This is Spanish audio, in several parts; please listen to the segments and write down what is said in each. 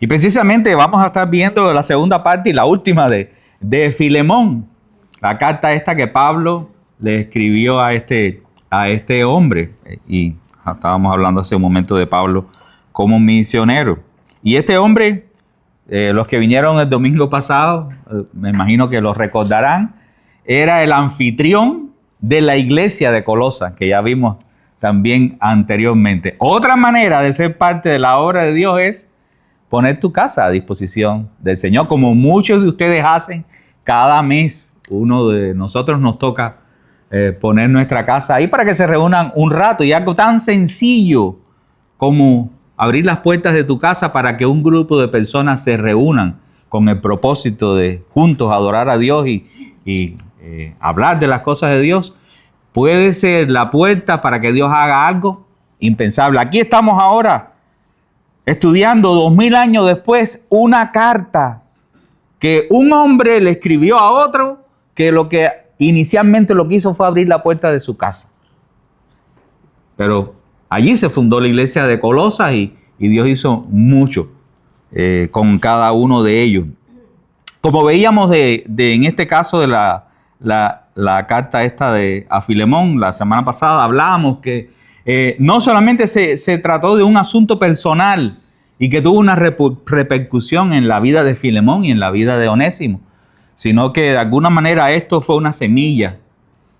Y precisamente vamos a estar viendo la segunda parte y la última de Filemón, la carta esta que Pablo le escribió a este hombre. Y estábamos hablando hace un momento de Pablo como misionero. Y este hombre, los que vinieron el domingo pasado, me imagino que lo recordarán, era el anfitrión de la iglesia de Colosas, que ya vimos también anteriormente. Otra manera de ser parte de la obra de Dios es poner tu casa a disposición del Señor, como muchos de ustedes hacen cada mes. Uno de nosotros nos toca poner nuestra casa ahí para que se reúnan un rato, y algo tan sencillo como abrir las puertas de tu casa para que un grupo de personas se reúnan con el propósito de juntos adorar a Dios y hablar de las cosas de Dios, puede ser la puerta para que Dios haga algo impensable. Aquí estamos ahora estudiando 2000 años después una carta que un hombre le escribió a otro, que lo que inicialmente lo que hizo fue abrir la puerta de su casa. Pero allí se fundó la iglesia de Colosas y Dios hizo mucho con cada uno de ellos. Como veíamos en este caso de la carta esta a Filemón, la semana pasada hablábamos que no solamente se trató de un asunto personal y que tuvo una repercusión en la vida de Filemón y en la vida de Onésimo, sino que de alguna manera esto fue una semilla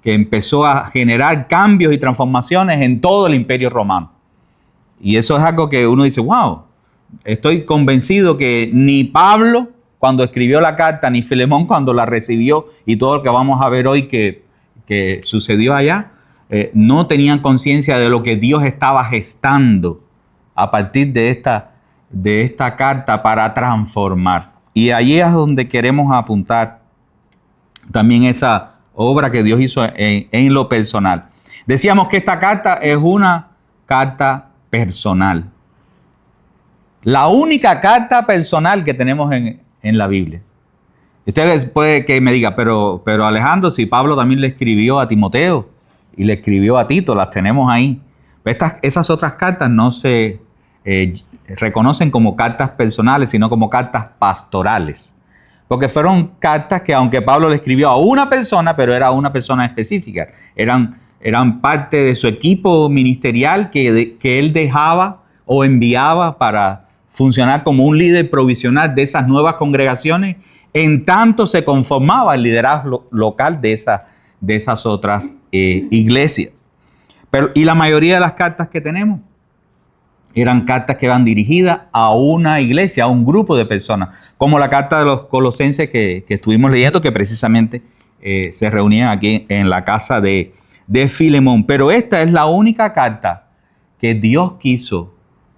que empezó a generar cambios y transformaciones en todo el Imperio Romano. Y eso es algo que uno dice, wow, estoy convencido que ni Pablo cuando escribió la carta, ni Filemón cuando la recibió, y todo lo que vamos a ver hoy que sucedió allá, no tenían conciencia de lo que Dios estaba gestando a partir de esta carta para transformar. Y allí es donde queremos apuntar también esa obra que Dios hizo en lo personal. Decíamos que esta carta es una carta personal. La única carta personal que tenemos en la Biblia. Ustedes puede que me diga, pero Alejandro, si Pablo también le escribió a Timoteo y le escribió a Tito, las tenemos ahí. Esas otras cartas no se reconocen como cartas personales, sino como cartas pastorales. Porque fueron cartas que, aunque Pablo le escribió a una persona, pero era una persona específica. Eran parte de su equipo ministerial que él dejaba o enviaba para funcionar como un líder provisional de esas nuevas congregaciones, en tanto se conformaba el liderazgo local de esas otras iglesias. Y la mayoría de las cartas que tenemos eran cartas que van dirigidas a una iglesia, a un grupo de personas, como la carta de los Colosenses que estuvimos leyendo, que precisamente se reunían aquí en la casa de Filemón. Pero esta es la única carta que Dios quiso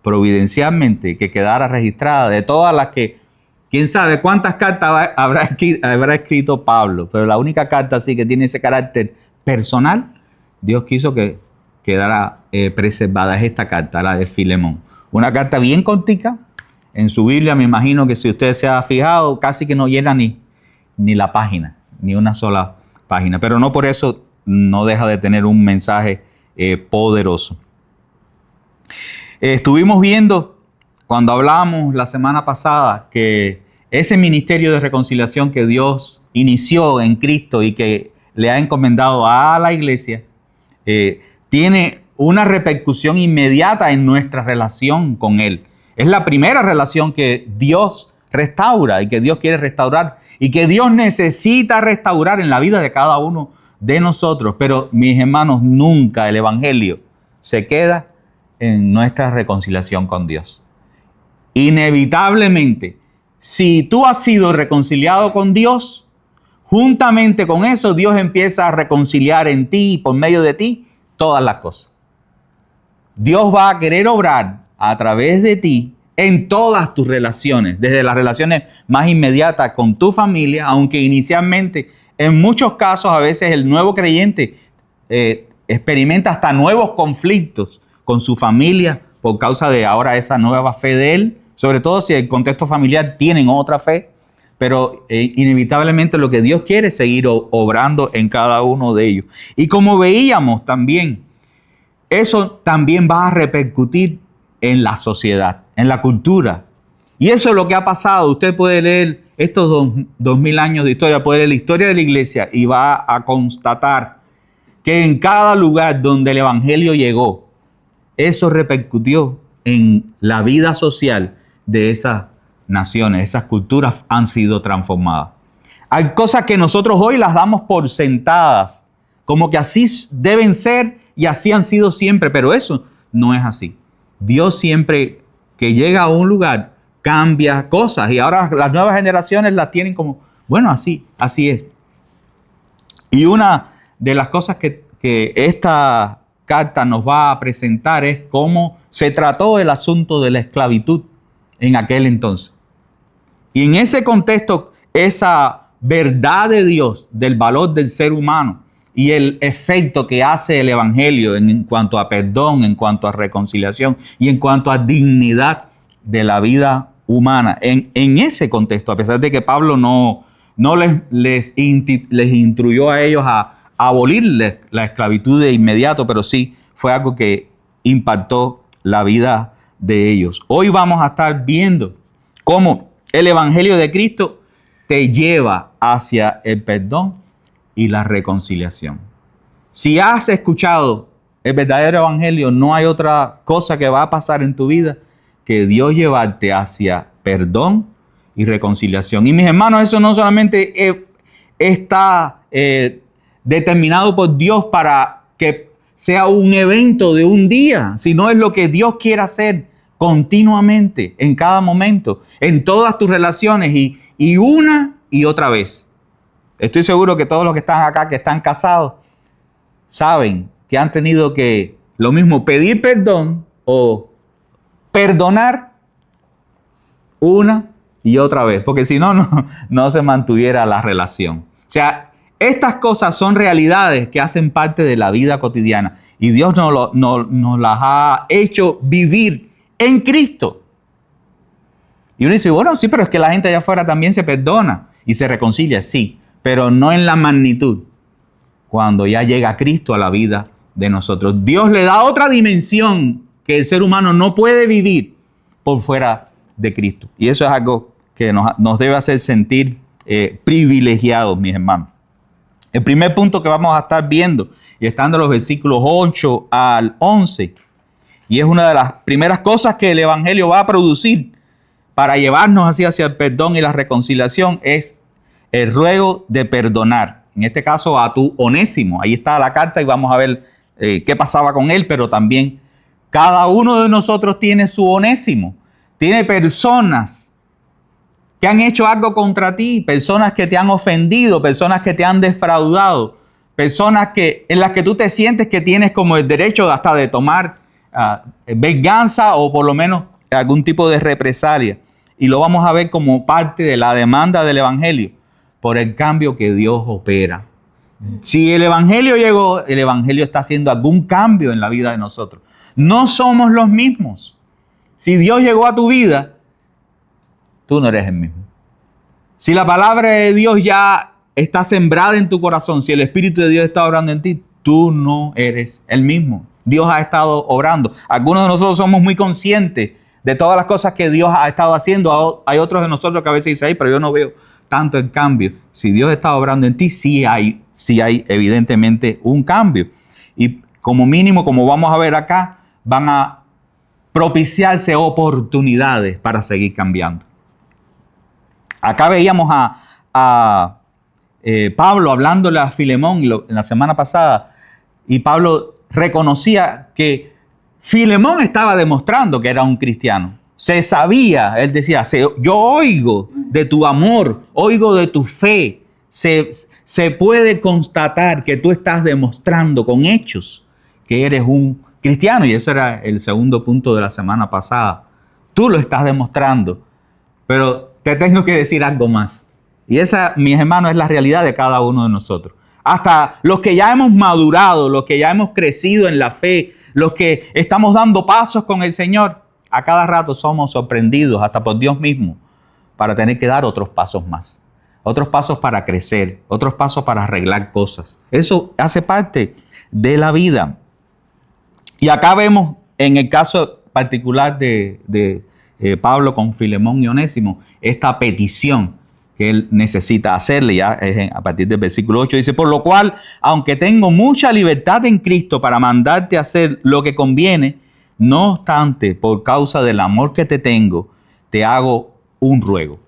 providencialmente que quedara registrada de todas las que, quién sabe cuántas cartas habrá escrito Pablo, pero la única carta así que tiene ese carácter personal, Dios quiso que quedara preservada, es esta carta, la de Filemón. Una carta bien cortica. En su Biblia, me imagino que si usted se ha fijado, casi que no llena ni la página, ni una sola página, pero no por eso no deja de tener un mensaje poderoso. Estuvimos viendo cuando hablamos la semana pasada que ese ministerio de reconciliación que Dios inició en Cristo y que le ha encomendado a la iglesia, tiene una repercusión inmediata en nuestra relación con Él. Es la primera relación que Dios restaura y que Dios quiere restaurar y que Dios necesita restaurar en la vida de cada uno de nosotros. Pero, mis hermanos, nunca el evangelio se queda en nuestra reconciliación con Dios. Inevitablemente, si tú has sido reconciliado con Dios, juntamente con eso, Dios empieza a reconciliar en ti y por medio de ti todas las cosas. Dios va a querer obrar a través de ti en todas tus relaciones, desde las relaciones más inmediatas con tu familia, aunque inicialmente, en muchos casos, a veces el nuevo creyente experimenta hasta nuevos conflictos con su familia por causa de ahora esa nueva fe de él, sobre todo si el contexto familiar tienen otra fe, pero inevitablemente lo que Dios quiere es seguir obrando en cada uno de ellos. Y como veíamos también, eso también va a repercutir en la sociedad, en la cultura. Y eso es lo que ha pasado. Usted puede leer estos 2000 años de historia, puede leer la historia de la iglesia y va a constatar que en cada lugar donde el evangelio llegó, eso repercutió en la vida social de esas naciones, esas culturas han sido transformadas. Hay cosas que nosotros hoy las damos por sentadas, como que así deben ser y así han sido siempre, pero eso no es así. Dios siempre que llega a un lugar cambia cosas y ahora las nuevas generaciones las tienen como, bueno, así es. Y una de las cosas que esta carta nos va a presentar es cómo se trató el asunto de la esclavitud en aquel entonces. Y en ese contexto, esa verdad de Dios, del valor del ser humano y el efecto que hace el evangelio en cuanto a perdón, en cuanto a reconciliación y en cuanto a dignidad de la vida humana. En ese contexto, a pesar de que Pablo no les instruyó a ellos a abolir la esclavitud de inmediato, pero sí fue algo que impactó la vida de ellos. Hoy vamos a estar viendo cómo el evangelio de Cristo te lleva hacia el perdón y la reconciliación. Si has escuchado el verdadero evangelio, no hay otra cosa que va a pasar en tu vida que Dios llevarte hacia perdón y reconciliación. Y mis hermanos, eso no solamente está determinado por Dios para que sea un evento de un día, sino es lo que Dios quiere hacer continuamente, en cada momento, en todas tus relaciones y una y otra vez. Estoy seguro que todos los que están acá, que están casados, saben que han tenido que lo mismo pedir perdón o perdonar una y otra vez, porque si no, no se mantuviera la relación. O sea, estas cosas son realidades que hacen parte de la vida cotidiana y Dios nos las ha hecho vivir en Cristo. Y uno dice, bueno, sí, pero es que la gente allá afuera también se perdona y se reconcilia, sí, pero no en la magnitud cuando ya llega Cristo a la vida de nosotros. Dios le da otra dimensión que el ser humano no puede vivir por fuera de Cristo. Y eso es algo que nos debe hacer sentir privilegiados, mis hermanos. El primer punto que vamos a estar viendo, y estando en los versículos 8 al 11, y es una de las primeras cosas que el evangelio va a producir para llevarnos así hacia el perdón y la reconciliación, es el ruego de perdonar. En este caso a tu Onésimo. Ahí está la carta y vamos a ver qué pasaba con él, pero también cada uno de nosotros tiene su Onésimo. Tiene personas que han hecho algo contra ti, personas que te han ofendido, personas que te han defraudado, personas en las que tú te sientes que tienes como el derecho hasta de tomar venganza o por lo menos algún tipo de represalia. Y lo vamos a ver como parte de la demanda del evangelio por el cambio que Dios opera. Si el evangelio llegó, el evangelio está haciendo algún cambio en la vida de nosotros. No somos los mismos. Si Dios llegó a tu vida, tú no eres el mismo. Si la palabra de Dios ya está sembrada en tu corazón, si el Espíritu de Dios está obrando en ti, tú no eres el mismo. Dios ha estado obrando. Algunos de nosotros somos muy conscientes de todas las cosas que Dios ha estado haciendo. Hay otros de nosotros que a veces dicen, pero yo no veo tanto el cambio. Si Dios está obrando en ti, sí hay evidentemente un cambio. Y como mínimo, como vamos a ver acá, van a propiciarse oportunidades para seguir cambiando. Acá veíamos a Pablo hablándole a Filemón en la semana pasada, y Pablo reconocía que Filemón estaba demostrando que era un cristiano. Se sabía, él decía, yo oigo de tu amor, oigo de tu fe. Se puede constatar que tú estás demostrando con hechos que eres un cristiano. Y ese era el segundo punto de la semana pasada. Tú lo estás demostrando, pero te tengo que decir algo más. Y esa, mis hermanos, es la realidad de cada uno de nosotros. Hasta los que ya hemos madurado, los que ya hemos crecido en la fe, los que estamos dando pasos con el Señor, a cada rato somos sorprendidos, hasta por Dios mismo, para tener que dar otros pasos más. Otros pasos para crecer, otros pasos para arreglar cosas. Eso hace parte de la vida. Y acá vemos, en el caso particular de Pablo con Filemón y Onésimo esta petición que él necesita hacerle, ya a partir del versículo 8, dice: por lo cual, aunque tengo mucha libertad en Cristo para mandarte a hacer lo que conviene, no obstante, por causa del amor que te tengo, te hago un ruego.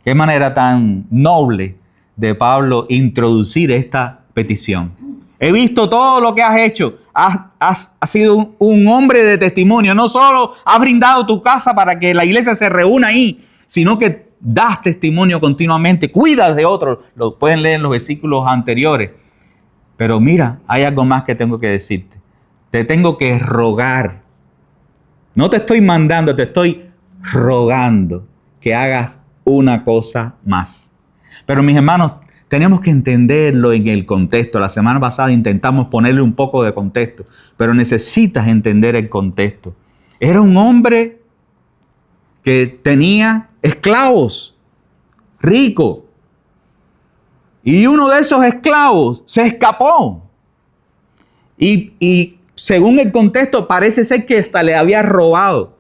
Qué manera tan noble de Pablo introducir esta petición. He visto todo lo que has hecho. Has sido un hombre de testimonio. No solo has brindado tu casa para que la iglesia se reúna ahí, sino que das testimonio continuamente, cuidas de otros. Lo pueden leer en los versículos anteriores. Pero mira, hay algo más que tengo que decirte. Te tengo que rogar. No te estoy mandando, te estoy rogando que hagas una cosa más. Pero mis hermanos, tenemos que entenderlo en el contexto. La semana pasada intentamos ponerle un poco de contexto, pero necesitas entender el contexto. Era un hombre que tenía esclavos, rico. Y uno de esos esclavos se escapó. Y según el contexto, parece ser que hasta le había robado.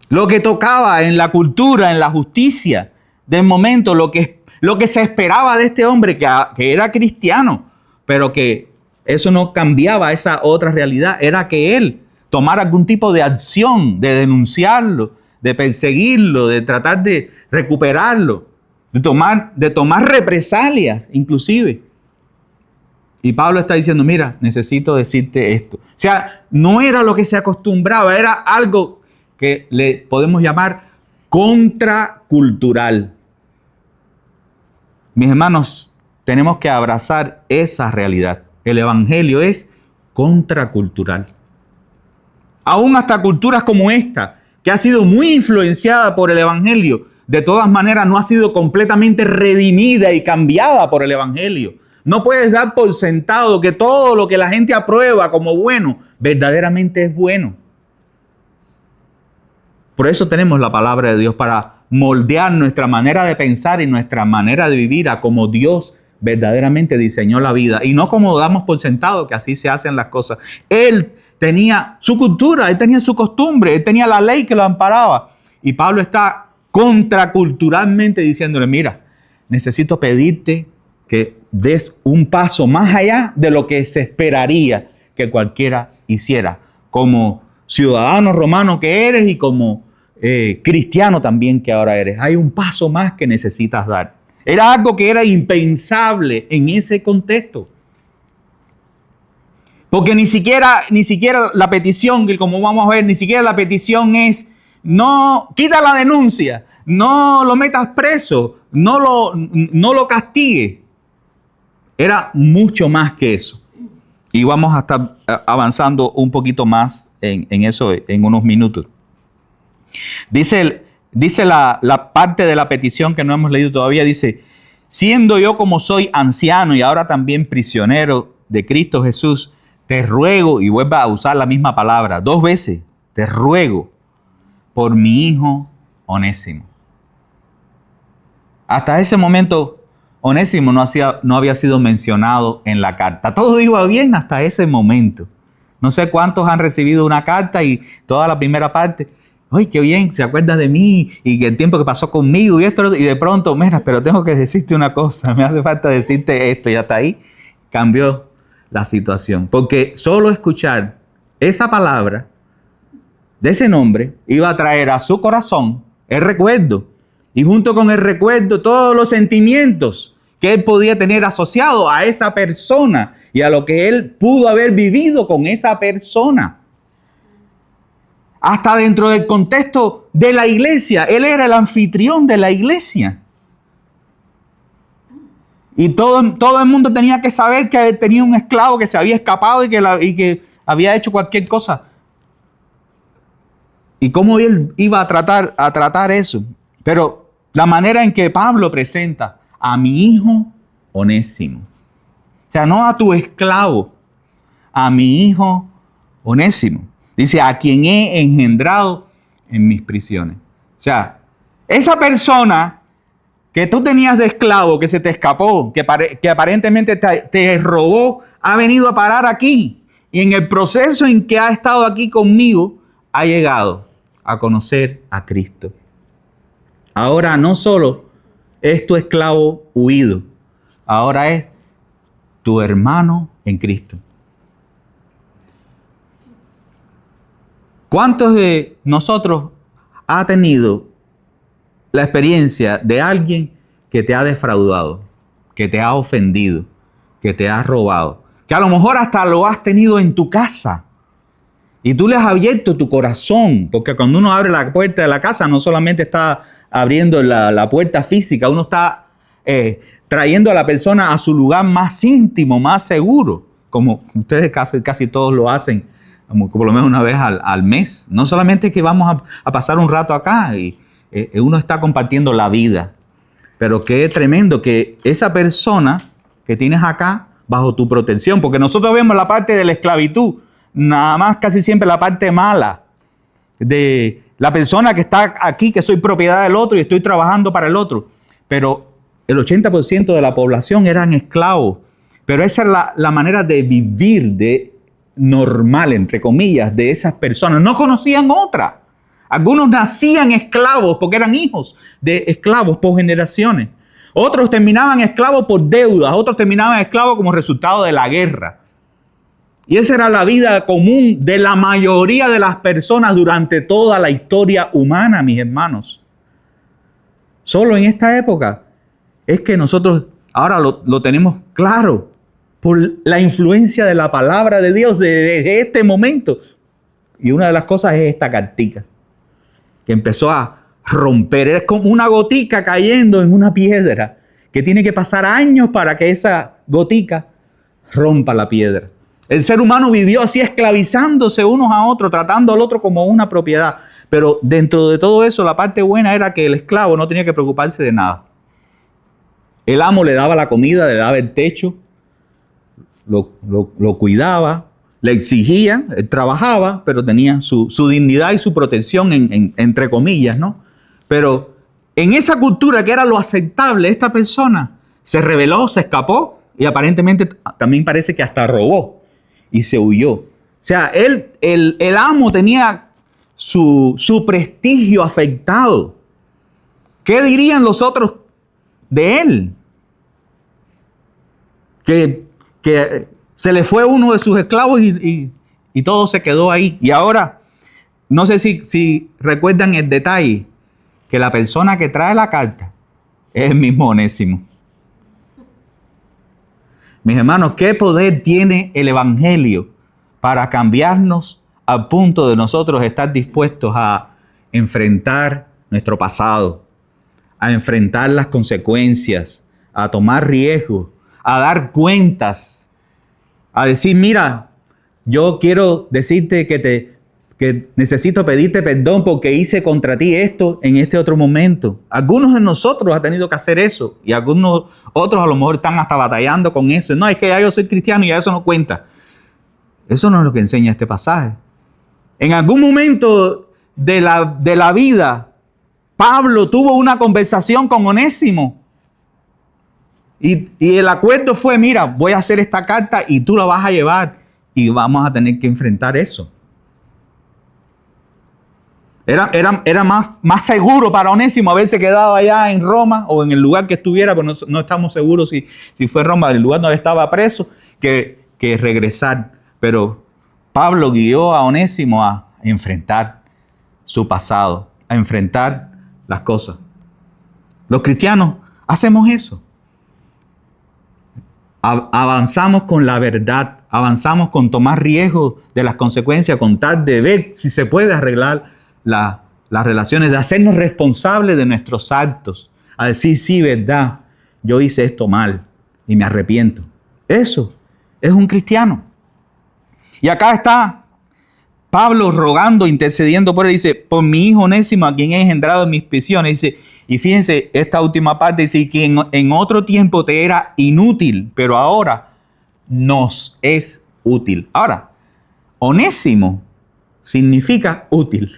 Lo que tocaba en la cultura, en la justicia del momento, lo que se esperaba de este hombre que era cristiano, pero que eso no cambiaba esa otra realidad, era que él tomara algún tipo de acción, de denunciarlo, de perseguirlo, de tratar de recuperarlo, de tomar represalias inclusive. Y Pablo está diciendo: mira, necesito decirte esto. O sea, no era lo que se acostumbraba, era algo que le podemos llamar contracultural. Mis hermanos, tenemos que abrazar esa realidad. El evangelio es contracultural. Aún hasta culturas como esta, que ha sido muy influenciada por el evangelio, de todas maneras no ha sido completamente redimida y cambiada por el evangelio. No puedes dar por sentado que todo lo que la gente aprueba como bueno, verdaderamente es bueno. Por eso tenemos la palabra de Dios, para moldear nuestra manera de pensar y nuestra manera de vivir a como Dios verdaderamente diseñó la vida. Y no como damos por sentado que así se hacen las cosas. Él tenía su cultura, él tenía su costumbre, él tenía la ley que lo amparaba. Y Pablo está contraculturalmente diciéndole: mira, necesito pedirte que des un paso más allá de lo que se esperaría que cualquiera hiciera, como ciudadano romano que eres y como cristiano también que ahora eres. Hay un paso más que necesitas dar. Era algo que era impensable en ese contexto. Porque ni siquiera la petición, que como vamos a ver, ni siquiera la petición es: no, quita la denuncia, no lo metas preso, no lo castigues. Era mucho más que eso. Y vamos a estar avanzando un poquito más en eso en unos minutos. Dice la parte de la petición que no hemos leído todavía, dice: siendo yo como soy anciano y ahora también prisionero de Cristo Jesús, te ruego, y vuelva a usar la misma palabra 2 veces, te ruego por mi hijo Onésimo. Hasta ese momento Onésimo no había sido mencionado en la carta. Todo iba bien hasta ese momento. No sé cuántos han recibido una carta y toda la primera parte: ¡ay, qué bien! Se acuerda de mí y el tiempo que pasó conmigo y esto. Y de pronto: mira, pero tengo que decirte una cosa. Me hace falta decirte esto. Y hasta ahí cambió la situación. Porque solo escuchar esa palabra de ese nombre iba a traer a su corazón el recuerdo. Y junto con el recuerdo, todos los sentimientos que él podía tener asociados a esa persona y a lo que él pudo haber vivido con esa persona. Hasta dentro del contexto de la iglesia. Él era el anfitrión de la iglesia. Y todo el mundo tenía que saber que tenía un esclavo que se había escapado y que había hecho cualquier cosa. Y cómo él iba a tratar eso. Pero la manera en que Pablo presenta a mi hijo Onésimo. O sea, no a tu esclavo, a mi hijo Onésimo. Dice: a quien he engendrado en mis prisiones. O sea, esa persona que tú tenías de esclavo, que se te escapó, que aparentemente te robó, ha venido a parar aquí. Y en el proceso en que ha estado aquí conmigo, ha llegado a conocer a Cristo. Ahora no solo es tu esclavo huido, ahora es tu hermano en Cristo. ¿Cuántos de nosotros ha tenido la experiencia de alguien que te ha defraudado, que te ha ofendido, que te ha robado? Que a lo mejor hasta lo has tenido en tu casa y tú le has abierto tu corazón, porque cuando uno abre la puerta de la casa no solamente está abriendo la puerta física, uno está trayendo a la persona a su lugar más íntimo, más seguro, como ustedes casi todos lo hacen, como por lo menos una vez al mes. No solamente que vamos a pasar un rato acá y uno está compartiendo la vida, pero qué tremendo que esa persona que tienes acá bajo tu protección, porque nosotros vemos la parte de la esclavitud, nada más casi siempre la parte mala de la persona que está aquí, que soy propiedad del otro y estoy trabajando para el otro, pero el 80% de la población eran esclavos, pero esa es la manera de vivir de normal, entre comillas, de esas personas. No conocían otra. Algunos nacían esclavos porque eran hijos de esclavos por generaciones. Otros terminaban esclavos por deudas, otros terminaban esclavos como resultado de la guerra. Y esa era la vida común de la mayoría de las personas durante toda la historia humana, mis hermanos. Solo en esta época es que nosotros ahora lo tenemos claro por la influencia de la palabra de Dios desde este momento. Y una de las cosas es esta cartica, que empezó a romper. Es como una gotica cayendo en una piedra, que tiene que pasar años para que esa gotica rompa la piedra. El ser humano vivió así, esclavizándose unos a otros, tratando al otro como una propiedad. Pero dentro de todo eso, la parte buena era que el esclavo no tenía que preocuparse de nada. El amo le daba la comida, le daba el techo, lo cuidaba, le exigía, él trabajaba, pero tenía su dignidad y su protección entre comillas, ¿no? Pero en esa cultura que era lo aceptable, esta persona se rebeló, se escapó y aparentemente también parece que hasta robó y se huyó. O sea, el amo tenía su prestigio afectado. ¿Qué dirían los otros de él? Que se le fue uno de sus esclavos y todo se quedó ahí. Y ahora, no sé si recuerdan el detalle, que la persona que trae la carta es el mismo Onésimo. Mis hermanos, ¿qué poder tiene el Evangelio para cambiarnos al punto de nosotros estar dispuestos a enfrentar nuestro pasado, a enfrentar las consecuencias, a tomar riesgos, a dar cuentas, a decir, mira, yo quiero decirte que necesito pedirte perdón porque hice contra ti esto en este otro momento? Algunos de nosotros han tenido que hacer eso y algunos otros a lo mejor están hasta batallando con eso. No, es que ya yo soy cristiano y ya eso no cuenta. Eso no es lo que enseña este pasaje. En algún momento de la vida, Pablo tuvo una conversación con Onésimo. Y el acuerdo fue, mira, voy a hacer esta carta y tú la vas a llevar y vamos a tener que enfrentar eso. Era más seguro para Onésimo haberse quedado allá en Roma o en el lugar que estuviera, pero no estamos seguros si fue Roma, el lugar donde estaba preso, que regresar. Pero Pablo guió a Onésimo a enfrentar su pasado, a enfrentar las cosas. Los cristianos hacemos eso. Avanzamos con la verdad, avanzamos con tomar riesgos de las consecuencias, con tal de ver si se puede arreglar las relaciones, de hacernos responsables de nuestros actos, a decir, sí, verdad, yo hice esto mal y me arrepiento. Eso es un cristiano. Y acá está Pablo rogando, intercediendo por él, dice, por mi hijo Onésimo, a quien he engendrado en mis prisiones, dice, y fíjense, esta última parte dice, que en otro tiempo te era inútil, pero ahora nos es útil. Ahora, Onésimo significa útil.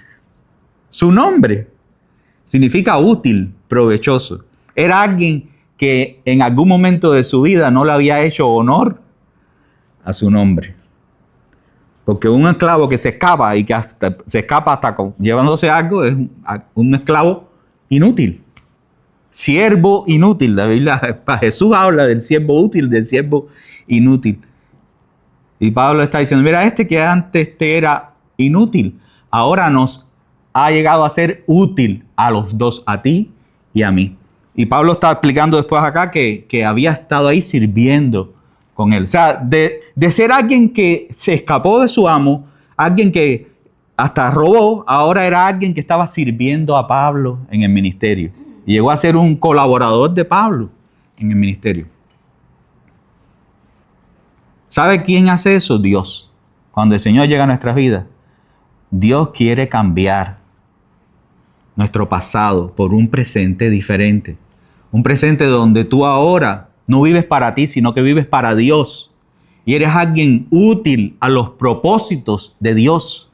Su nombre significa útil, provechoso. Era alguien que en algún momento de su vida no le había hecho honor a su nombre. Porque un esclavo que se escapa y que se escapa hasta llevándose algo es un esclavo inútil. Siervo inútil. La Biblia, Jesús habla del siervo útil, del siervo inútil. Y Pablo está diciendo, mira, este que antes te era inútil, ahora nos ha llegado a ser útil a los dos, a ti y a mí. Y Pablo está explicando después acá que había estado ahí sirviendo con él. O sea, de ser alguien que se escapó de su amo, alguien que hasta robó, ahora era alguien que estaba sirviendo a Pablo en el ministerio. Y llegó a ser un colaborador de Pablo en el ministerio. ¿Sabe quién hace eso? Dios. Cuando el Señor llega a nuestras vidas, Dios quiere cambiar nuestro pasado por un presente diferente. Un presente donde tú ahora no vives para ti, sino que vives para Dios. Y eres alguien útil a los propósitos de Dios.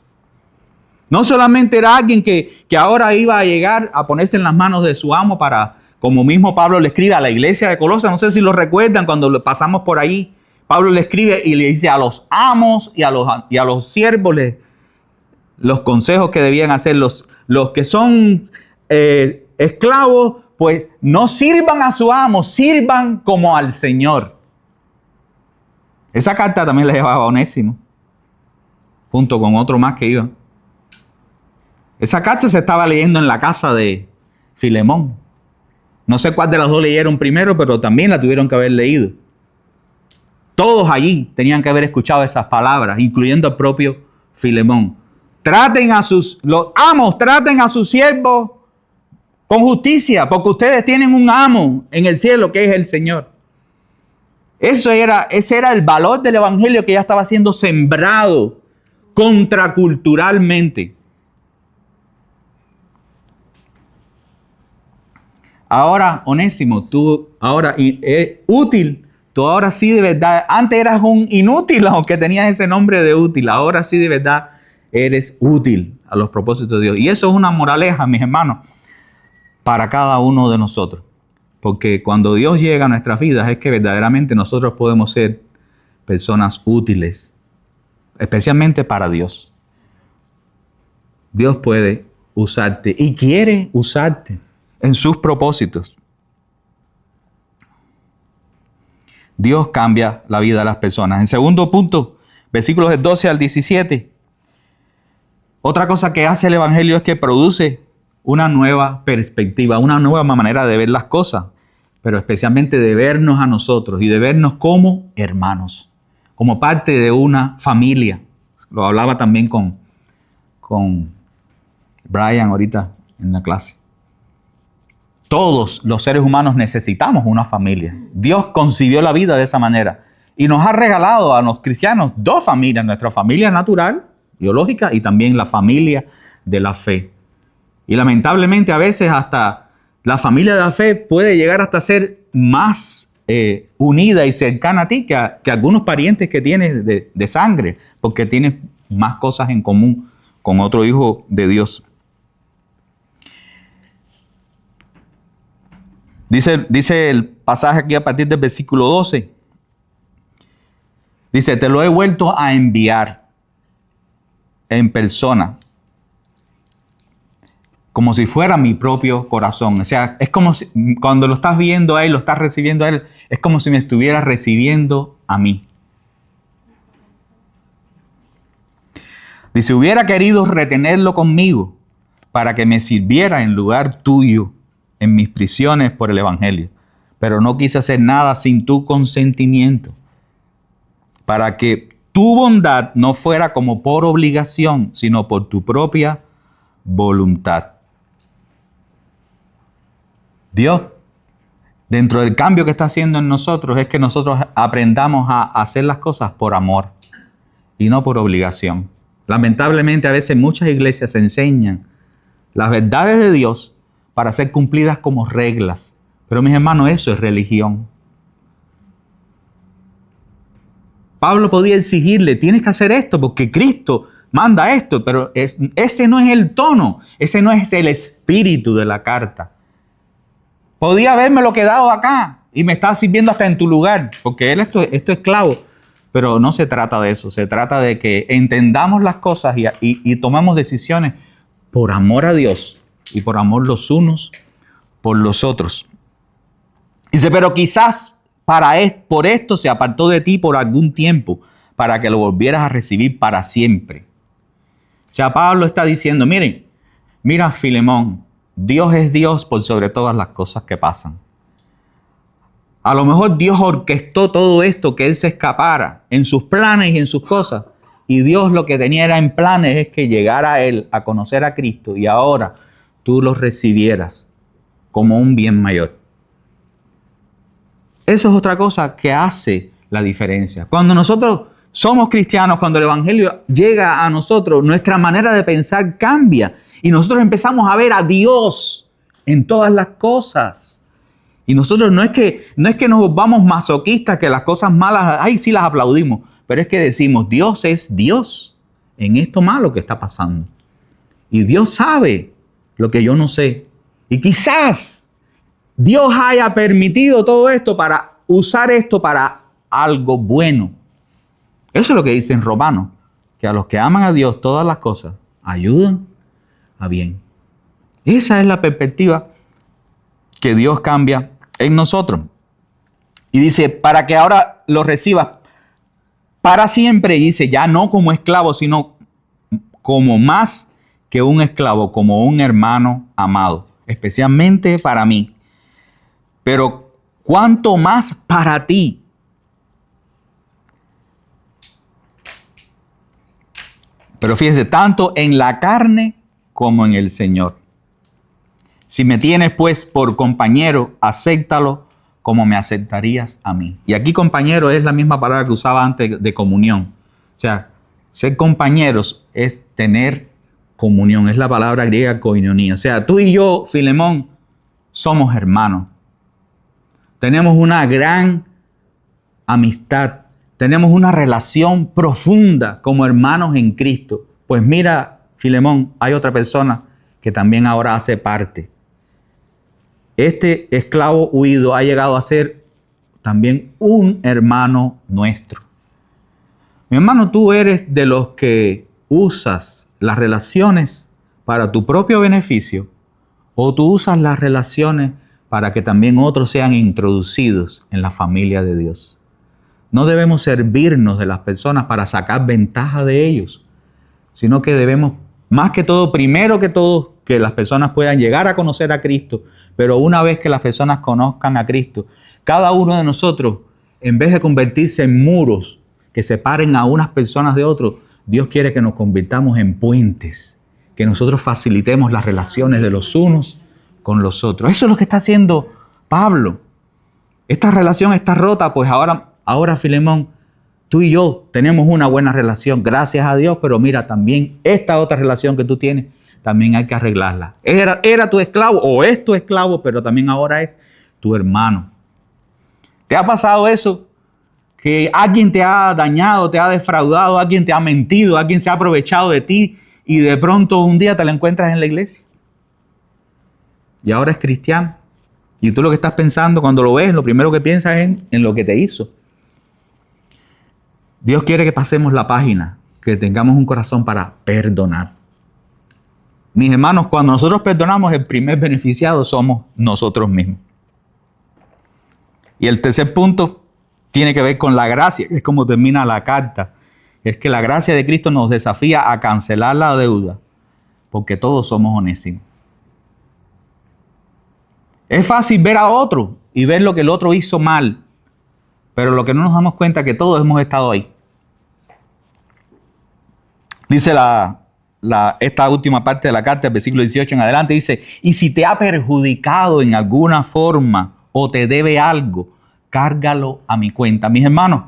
No solamente era alguien que ahora iba a llegar a ponerse en las manos de su amo para, como mismo Pablo le escribe a la iglesia de Colosas, no sé si lo recuerdan cuando pasamos por ahí, Pablo le escribe y le dice a los amos y a los siervos los consejos que debían hacer. Los que son esclavos, pues no sirvan a su amo, sirvan como al Señor. Esa carta también la llevaba Onésimo, junto con otro más que iba. Esa carta se estaba leyendo en la casa de Filemón. No sé cuál de los dos leyeron primero, pero también la tuvieron que haber leído. Todos allí tenían que haber escuchado esas palabras, incluyendo el propio Filemón. Los amos, traten a sus siervos con justicia, porque ustedes tienen un amo en el cielo que es el Señor. Ese era el valor del evangelio que ya estaba siendo sembrado contraculturalmente. Ahora, Onésimo, tú ahora útil, tú ahora sí de verdad, antes eras un inútil, aunque tenías ese nombre de útil, ahora sí de verdad eres útil a los propósitos de Dios. Y eso es una moraleja, mis hermanos, para cada uno de nosotros. Porque cuando Dios llega a nuestras vidas es que verdaderamente nosotros podemos ser personas útiles, especialmente para Dios. Dios puede usarte y quiere usarte en sus propósitos. Dios cambia la vida de las personas. En segundo punto, versículos del 12 al 17. Otra cosa que hace el evangelio es que produce una nueva perspectiva, una nueva manera de ver las cosas, pero especialmente de vernos a nosotros y de vernos como hermanos, como parte de una familia. Lo hablaba también con Brian ahorita en la clase. Todos los seres humanos necesitamos una familia. Dios concibió la vida de esa manera y nos ha regalado a los cristianos dos familias, nuestra familia natural, biológica, y también la familia de la fe. Y lamentablemente a veces hasta la familia de la fe puede llegar hasta ser más unida y cercana a ti que algunos parientes que tienes de sangre, porque tienes más cosas en común con otro hijo de Dios. Dice el pasaje aquí a partir del versículo 12. Dice, te lo he vuelto a enviar en persona, como si fuera mi propio corazón. O sea, es como si cuando lo estás viendo a él, lo estás recibiendo a él, es como si me estuviera recibiendo a mí. Dice, hubiera querido retenerlo conmigo para que me sirviera en lugar tuyo en mis prisiones por el evangelio, pero no quise hacer nada sin tu consentimiento, para que tu bondad no fuera como por obligación, sino por tu propia voluntad. Dios, dentro del cambio que está haciendo en nosotros, es que nosotros aprendamos a hacer las cosas por amor y no por obligación. Lamentablemente a veces muchas iglesias enseñan las verdades de Dios para ser cumplidas como reglas. Pero mis hermanos, eso es religión. Pablo podía exigirle, tienes que hacer esto porque Cristo manda esto, pero ese no es el tono, ese no es el espíritu de la carta. Podía habérmelo quedado acá y me estaba sirviendo hasta en tu lugar, porque él esto es esclavo. Pero no se trata de eso, se trata de que entendamos las cosas y tomemos decisiones por amor a Dios y por amor los unos por los otros. Dice, pero quizás por esto se apartó de ti por algún tiempo, para que lo volvieras a recibir para siempre. O sea, Pablo está diciendo, mira Filemón, Dios es Dios por sobre todas las cosas que pasan. A lo mejor Dios orquestó todo esto, que él se escapara en sus planes y en sus cosas. Y Dios lo que tenía era en planes es que llegara a él a conocer a Cristo y ahora tú lo recibieras como un bien mayor. Eso es otra cosa que hace la diferencia. Cuando nosotros somos cristianos, cuando el evangelio llega a nosotros, nuestra manera de pensar cambia y nosotros empezamos a ver a Dios en todas las cosas. Y nosotros no es que nos vamos masoquistas, que las cosas malas, ay, sí las aplaudimos, pero es que decimos, Dios es Dios en esto malo que está pasando. Y Dios sabe lo que yo no sé. Y quizás Dios haya permitido todo esto para usar esto para algo bueno. Eso es lo que dice en Romanos, que a los que aman a Dios todas las cosas ayudan a bien. Esa es la perspectiva que Dios cambia en nosotros. Y dice, para que ahora lo recibas para siempre, y dice, ya no como esclavo, sino como más que un esclavo, como un hermano amado, especialmente para mí. Pero cuánto más para ti. Pero fíjese, tanto en la carne como en el Señor. Si me tienes pues por compañero, acéptalo como me aceptarías a mí. Y aquí compañero es la misma palabra que usaba antes de comunión. O sea, ser compañeros es tener comunión. Es la palabra griega koinonía. O sea, tú y yo, Filemón, somos hermanos. Tenemos una gran amistad. Tenemos una relación profunda como hermanos en Cristo. Pues mira, Filemón, hay otra persona que también ahora hace parte. Este esclavo huido ha llegado a ser también un hermano nuestro. Mi hermano, tú eres de los que usas las relaciones para tu propio beneficio o tú usas las relaciones para que también otros sean introducidos en la familia de Dios. No debemos servirnos de las personas para sacar ventaja de ellos, sino que debemos, más que todo, primero que todo, que las personas puedan llegar a conocer a Cristo, pero una vez que las personas conozcan a Cristo, cada uno de nosotros, en vez de convertirse en muros que separen a unas personas de otros, Dios quiere que nos convirtamos en puentes, que nosotros facilitemos las relaciones de los unos con los otros. Eso es lo que está haciendo Pablo. Esta relación está rota, pues ahora Filemón, tú y yo tenemos una buena relación, gracias a Dios, pero mira, también esta otra relación que tú tienes, también hay que arreglarla. Era tu esclavo o es tu esclavo, pero también ahora es tu hermano. ¿Te ha pasado eso? Que alguien te ha dañado, te ha defraudado, alguien te ha mentido, alguien se ha aprovechado de ti y de pronto un día te lo encuentras en la iglesia. Y ahora es cristiano. Y tú lo que estás pensando cuando lo ves, lo primero que piensas es en lo que te hizo. Dios quiere que pasemos la página, que tengamos un corazón para perdonar. Mis hermanos, cuando nosotros perdonamos, el primer beneficiado somos nosotros mismos. Y el tercer punto tiene que ver con la gracia, es como termina la carta. Es que la gracia de Cristo nos desafía a cancelar la deuda, porque todos somos Onésimo. Es fácil ver a otro y ver lo que el otro hizo mal, pero lo que no nos damos cuenta es que todos hemos estado ahí. Dice esta última parte de la carta, el versículo 18 en adelante, dice, y si te ha perjudicado en alguna forma o te debe algo, cárgalo a mi cuenta. Mis hermanos,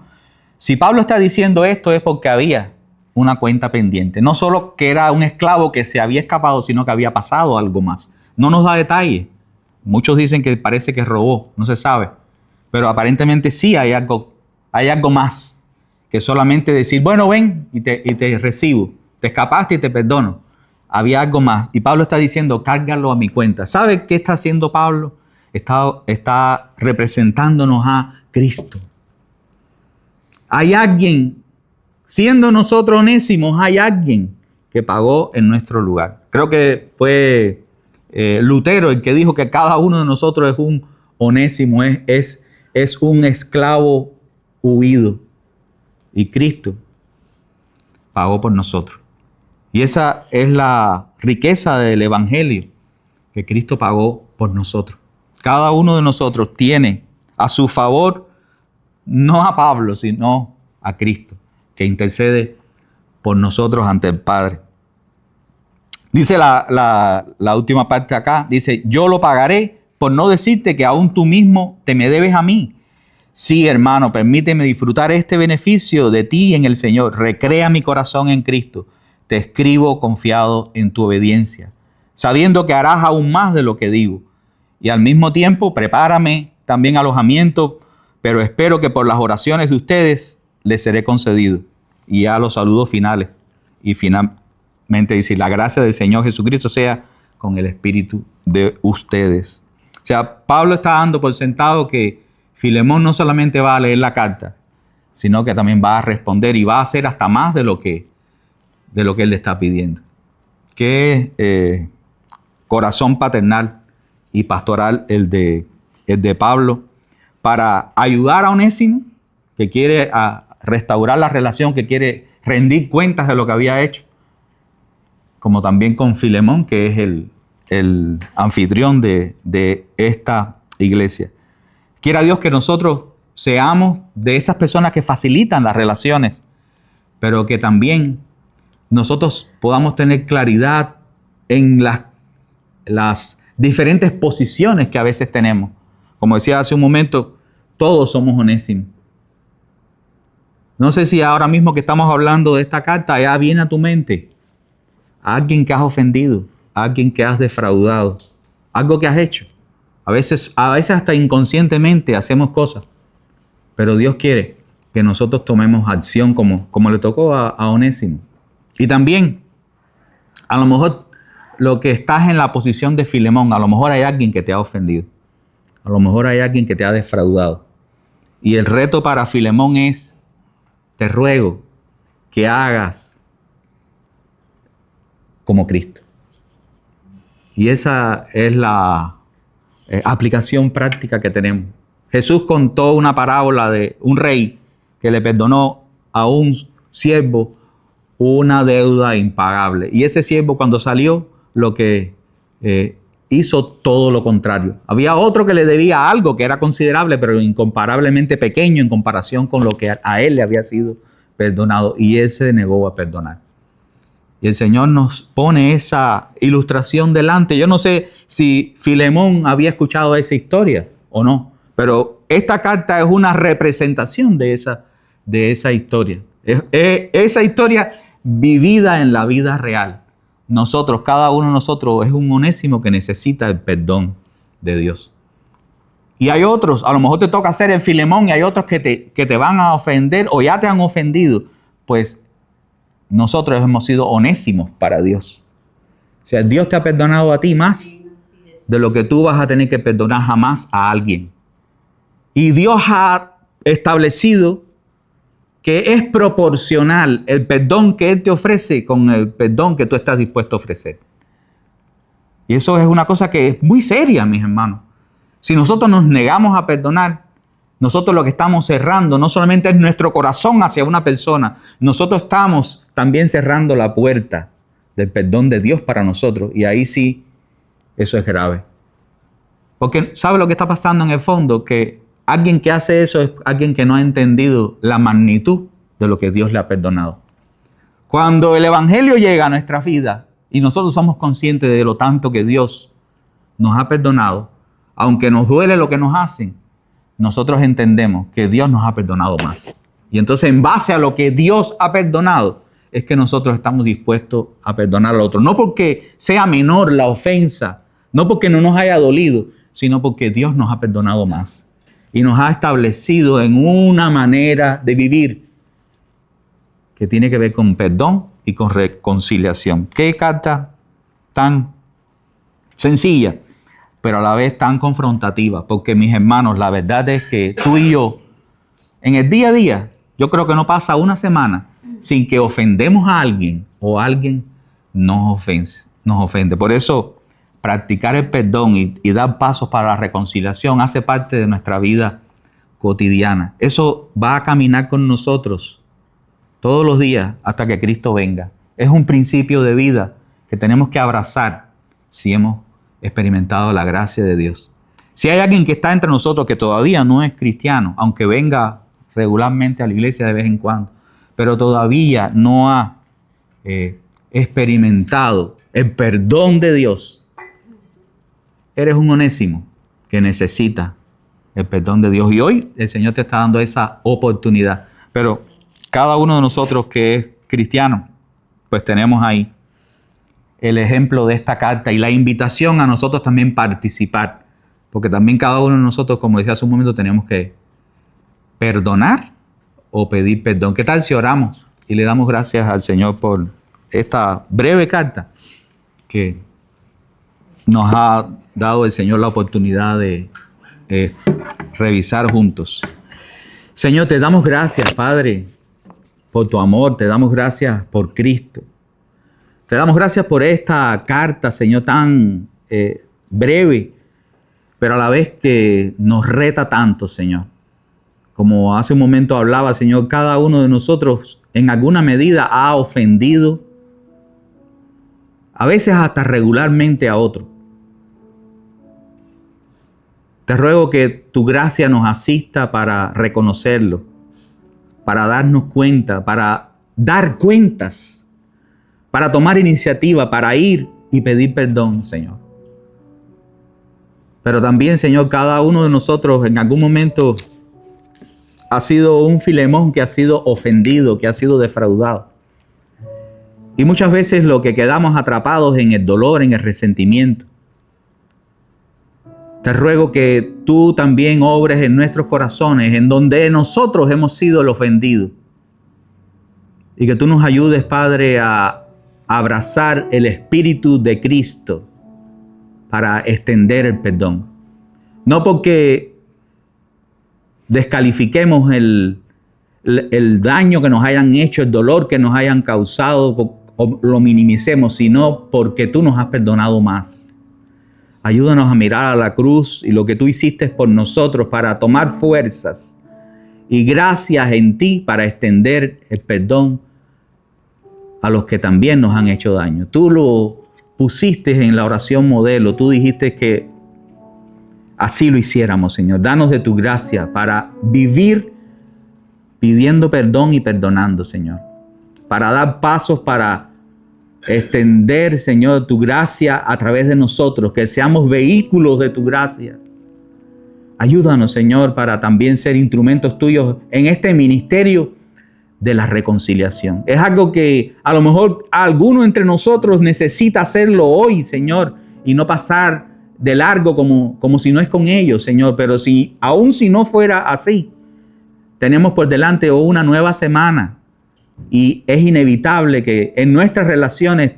si Pablo está diciendo esto es porque había una cuenta pendiente. No solo que era un esclavo que se había escapado, sino que había pasado algo más. No nos da detalles. Muchos dicen que parece que robó, no se sabe. Pero aparentemente sí hay algo más que solamente decir, bueno, ven y te recibo. Te escapaste y te perdono. Había algo más. Y Pablo está diciendo, cárgalo a mi cuenta. ¿Sabe qué está haciendo Pablo? Está representándonos a Cristo. Hay alguien, siendo nosotros onésimos, hay alguien que pagó en nuestro lugar. Creo que fue Lutero el que dijo que cada uno de nosotros es un onésimo, es un esclavo huido. Y Cristo pagó por nosotros. Y esa es la riqueza del Evangelio, que Cristo pagó por nosotros. Cada uno de nosotros tiene a su favor, no a Pablo, sino a Cristo, que intercede por nosotros ante el Padre. Dice la última parte acá, dice, yo lo pagaré por no decirte que aún tú mismo te me debes a mí. Sí, hermano, permíteme disfrutar este beneficio de ti en el Señor. Recrea mi corazón en Cristo. Te escribo confiado en tu obediencia, sabiendo que harás aún más de lo que digo. Y al mismo tiempo, prepárame también alojamiento, pero espero que por las oraciones de ustedes les seré concedido. Y ya los saludos finales. Y finalmente dice, la gracia del Señor Jesucristo sea con el espíritu de ustedes. O sea, Pablo está dando por sentado que Filemón no solamente va a leer la carta, sino que también va a responder y va a hacer hasta más de lo que él le está pidiendo. Qué corazón paternal y pastoral el de Pablo para ayudar a Onésimo, que quiere restaurar la relación, que quiere rendir cuentas de lo que había hecho, como también con Filemón, que es el anfitrión de esta iglesia. Quiera Dios que nosotros seamos de esas personas que facilitan las relaciones, pero que también nosotros podamos tener claridad en las diferentes posiciones que a veces tenemos. Como decía hace un momento, todos somos onésimos. No sé si ahora mismo que estamos hablando de esta carta, ya viene a tu mente a alguien que has ofendido, a alguien que has defraudado, algo que has hecho. A veces hasta inconscientemente hacemos cosas, pero Dios quiere que nosotros tomemos acción como le tocó a Onésimo. Y también, a lo mejor lo que estás en la posición de Filemón, a lo mejor hay alguien que te ha ofendido, a lo mejor hay alguien que te ha defraudado. Y el reto para Filemón es, te ruego que hagas como Cristo. Y esa es la aplicación práctica que tenemos. Jesús contó una parábola de un rey que le perdonó a un siervo una deuda impagable. Y ese siervo, cuando salió, lo que hizo todo lo contrario. Había otro que le debía algo que era considerable, pero incomparablemente pequeño en comparación con lo que a él le había sido perdonado. Y él se negó a perdonar. Y el Señor nos pone esa ilustración delante. Yo no sé si Filemón había escuchado esa historia o no, pero esta carta es una representación de esa historia. Esa historia vivida en la vida real. Nosotros, cada uno de nosotros es un onésimo que necesita el perdón de Dios. Y hay otros, a lo mejor te toca ser el Filemón y hay otros que te van a ofender o ya te han ofendido. Pues nosotros hemos sido onésimos para Dios. O sea, Dios te ha perdonado a ti más de lo que tú vas a tener que perdonar jamás a alguien. Y Dios ha establecido que es proporcional el perdón que Él te ofrece con el perdón que tú estás dispuesto a ofrecer. Y eso es una cosa que es muy seria, mis hermanos. Si nosotros nos negamos a perdonar, nosotros lo que estamos cerrando no solamente es nuestro corazón hacia una persona, nosotros estamos también cerrando la puerta del perdón de Dios para nosotros. Y ahí sí, eso es grave. Porque ¿sabe lo que está pasando en el fondo? Que alguien que hace eso es alguien que no ha entendido la magnitud de lo que Dios le ha perdonado. Cuando el Evangelio llega a nuestra vida y nosotros somos conscientes de lo tanto que Dios nos ha perdonado, aunque nos duele lo que nos hacen, nosotros entendemos que Dios nos ha perdonado más. Y entonces, en base a lo que Dios ha perdonado, es que nosotros estamos dispuestos a perdonar al otro. No porque sea menor la ofensa, no porque no nos haya dolido, sino porque Dios nos ha perdonado más. Y nos ha establecido en una manera de vivir que tiene que ver con perdón y con reconciliación. Qué carta tan sencilla, pero a la vez tan confrontativa, porque mis hermanos, la verdad es que tú y yo, en el día a día, yo creo que no pasa una semana sin que ofendemos a alguien o alguien nos ofende. Por eso, practicar el perdón y dar pasos para la reconciliación hace parte de nuestra vida cotidiana. Eso va a caminar con nosotros todos los días hasta que Cristo venga. Es un principio de vida que tenemos que abrazar si hemos experimentado la gracia de Dios. Si hay alguien que está entre nosotros que todavía no es cristiano, aunque venga regularmente a la iglesia de vez en cuando, pero todavía no ha experimentado el perdón de Dios, eres un Onésimo que necesita el perdón de Dios. Y hoy el Señor te está dando esa oportunidad. Pero cada uno de nosotros que es cristiano, pues tenemos ahí el ejemplo de esta carta y la invitación a nosotros también participar. Porque también cada uno de nosotros, como decía hace un momento, tenemos que perdonar o pedir perdón. ¿Qué tal si oramos y le damos gracias al Señor por esta breve carta que nos ha dado el Señor la oportunidad de revisar juntos? Señor, te damos gracias, Padre, por tu amor. Te damos gracias por Cristo. Te damos gracias por esta carta, Señor, tan breve, pero a la vez que nos reta tanto, Señor. Como hace un momento hablaba, Señor, cada uno de nosotros en alguna medida ha ofendido, a veces hasta regularmente a otro. Te ruego que tu gracia nos asista para reconocerlo, para darnos cuenta, para dar cuentas, para tomar iniciativa, para ir y pedir perdón, Señor. Pero también, Señor, cada uno de nosotros en algún momento ha sido un Filemón que ha sido ofendido, que ha sido defraudado. Y muchas veces lo que quedamos atrapados en el dolor, en el resentimiento. Te ruego que tú también obres en nuestros corazones, en donde nosotros hemos sido el ofendido. Y que tú nos ayudes, Padre, a abrazar el Espíritu de Cristo para extender el perdón. No porque descalifiquemos el daño que nos hayan hecho, el dolor que nos hayan causado, o lo minimicemos, sino porque tú nos has perdonado más. Ayúdanos a mirar a la cruz y lo que tú hiciste por nosotros para tomar fuerzas y gracias en ti para extender el perdón a los que también nos han hecho daño. Tú lo pusiste en la oración modelo. Tú dijiste que así lo hiciéramos, Señor. Danos de tu gracia para vivir pidiendo perdón y perdonando, Señor. Para dar pasos para extender, Señor, tu gracia a través de nosotros, que seamos vehículos de tu gracia. Ayúdanos, Señor, para también ser instrumentos tuyos en este ministerio de la reconciliación. Es algo que a lo mejor alguno entre nosotros necesita hacerlo hoy, Señor, y no pasar de largo como si no es con ellos, Señor. Pero aun si no fuera así, tenemos por delante una nueva semana y es inevitable que en nuestras relaciones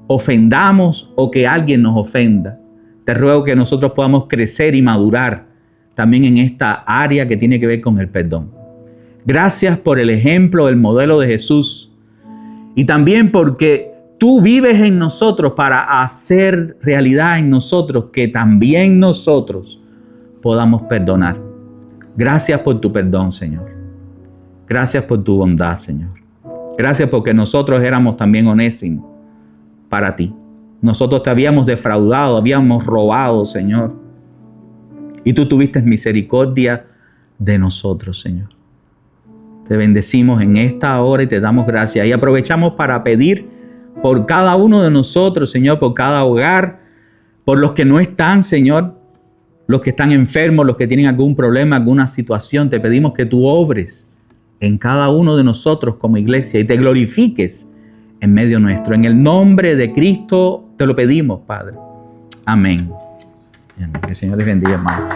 ofendamos o que alguien nos ofenda. Te ruego que nosotros podamos crecer y madurar también en esta área que tiene que ver con el perdón. Gracias por el ejemplo, el modelo de Jesús, y también porque tú vives en nosotros para hacer realidad en nosotros que también nosotros podamos perdonar. Gracias por tu perdón, Señor. Gracias por tu bondad, Señor. Gracias porque nosotros éramos también Onésimos para ti. Nosotros te habíamos defraudado, habíamos robado, Señor. Y tú tuviste misericordia de nosotros, Señor. Te bendecimos en esta hora y te damos gracias. Y aprovechamos para pedir por cada uno de nosotros, Señor, por cada hogar, por los que no están, Señor, los que están enfermos, los que tienen algún problema, alguna situación. Te pedimos que tú obres en cada uno de nosotros como iglesia y te glorifiques en medio nuestro. En el nombre de Cristo te lo pedimos, Padre. Amén. Que el Señor les bendiga, hermano.